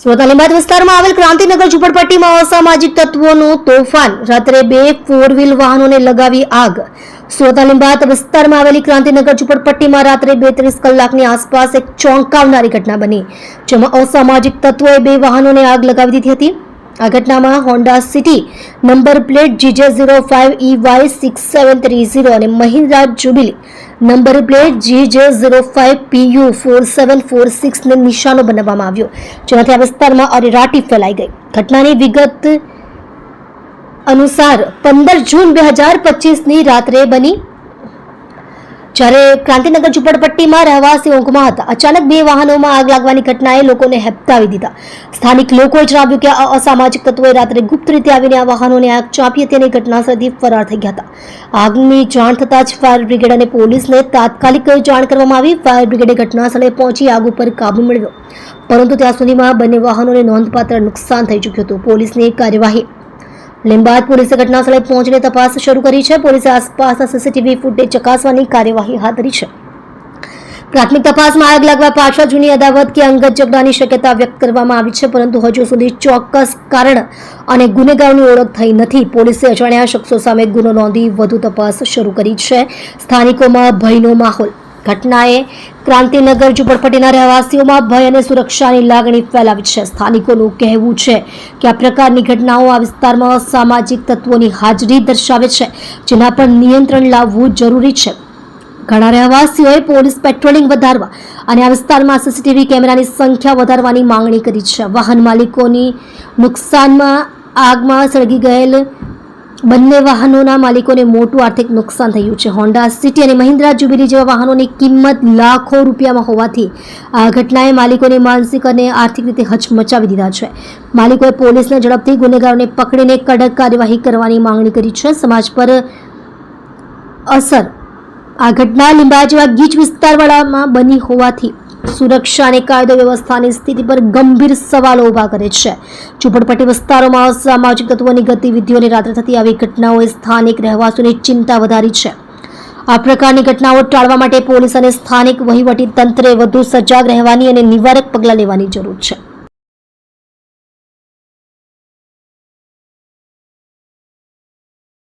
સુરત લીંબાદ વિસ્તારમાં આવેલ ક્રાંતિનગર ઝુંપડપટ્ટીમાં અસામાજિક તત્વોનું તોફાન. રાત્રે 2 4 વ્હીલ વાહનોને લગાવી આગ. સુરત લીંબાદ વિસ્તારમાં આવેલી ક્રાંતિનગર ઝુંપડપટ્ટીમાં રાત્રે 2:30 કલાકની આસપાસ એક ચોંકાવનારી ઘટના બની, જેમાં અસામાજિક તત્વોએ 2 વાહનોને આગ લગાવી દીધી હતી. આ ઘટનામાં Honda city number plate GJ05EY6730 અને Mahindra jubilee number plate GJ05PU4746 ને નિશાનો બનાવવામાં આવ્યો, જેનાથી આ વિસ્તારમાં અરેરાટી ફેલાઈ ગઈ. ઘટનાની વિગત અનુસાર 15 જૂન 2025ની રાત્રે બની, જ્યારે ક્રાંતિનગર ઝુંપડપટ્ટીમાં રહેવાસી ઊંઘમાં હતા. અચાનક 2 વાહનોમાં આગ લાગવાની ઘટનાએ લોકોને હેબતાવી દીધા. સ્થાનિક લોકોએ જણાવ્યું કે આ અસામાજિક તત્વોએ રાત્રે ગુપ્ત રીતે આવીને આ વાહનોને આગ ચાંપી હતી અને ઘટનાસ્થળેથી ફરાર થઈ ગયા હતા. આગની જાણ થતાં જ ફાયર બ્રિગેડ અને પોલીસને તાત્કાલિક જાણ કરવામાં આવી. ફાયર બ્રિગેડે ઘટનાસ્થળે પહોંચી આગ ઉપર કાબુ મેળવ્યો, પરંતુ ત્યાં સુધીમાં બંને વાહનોને નોંધપાત્ર નુકસાન થઈ ચૂક્યું હતું. પોલીસની કાર્યવાહી. લીંબાદ પોલીસે ઘટનાસ્થળે પહોંચીને તપાસ શરૂ કરી છે. પોલીસે આસપાસના સીસીટીવી ફૂટેજ ચકાસવાની કાર્યવાહી હાથ ધરી છે. પ્રાથમિક તપાસમાં આગ લાગવા પાછળ જૂની અદાવત કે અંગત ઝઘડાની શક્યતા વ્યક્ત કરવામાં આવી છે, પરંતુ હજુ સુધી ચોક્કસ કારણ અને ગુનેગારની ઓળખ થઈ નથી. પોલીસે અજાણ્યા શખ્સો સામે ગુનો નોંધી વધુ તપાસ શરૂ કરી છે. સ્થાનિકોમાં ભયનો માહોલ. ઘટનાએ ક્રાંતિનગર ઝુંપડપટ્ટીના રહેવાસીઓમાં ભય અને સુરક્ષાની લાગણી ફેલાવી છે. સ્થાનિકોનું કહેવું છે કે આ પ્રકારની ઘટનાઓ આ વિસ્તારમાં અસામાજિક તત્વોની હાજરી દર્શાવે છે, જેના પર નિયંત્રણ લાવવું જરૂરી છે. ઘણા રહેવાસીઓએ પોલીસ પેટ્રોલિંગ વધારવા અને આ વિસ્તારમાં સીસીટીવી કેમેરાની સંખ્યા વધારવાની માંગણી કરી છે. વાહન માલિકોની નુકસાનમાં આગમાં સળગી ગયેલ બંને વાહનોના માલિકોને મોટું આર્થિક નુકસાન થયું છે. હોન્ડા સિટી અને મહિન્દ્રા જ્યુબિલી જેવા વાહનોની કિંમત લાખો રૂપિયામાં હોવાથી આ ઘટનાએ માલિકોને માનસિક અને આર્થિક રીતે હચમચાવી દીધા છે. માલિકોએ પોલીસને ઝડપથી ગુનેગારોને પકડીને કડક કાર્યવાહી કરવાની માંગણી કરી છે. સમાજ પર અસર. આ ઘટના લીંબાદ જેવા ગીચ વિસ્તારવાળામાં બની હોવાથી સુરક્ષા અને કાયદો વ્યવસ્થાની સ્થિતિ પર ગંભીર સવાલો ઊભા કરે છે. ઝુંપડપટ્ટી વિસ્તારોમાં અસામાજિક તત્વોની ગતિવિધિઓની રાત્રે થતી આવી ઘટનાઓએ સ્થાનિક રહેવાસીઓની ચિંતા વધારી છે. આ પ્રકારની ઘટનાઓ ટાળવા માટે પોલીસ અને સ્થાનિક વહીવટી તંત્રે વધુ સજાગ રહેવાની અને નિવારક પગલાં લેવાની જરૂર છે.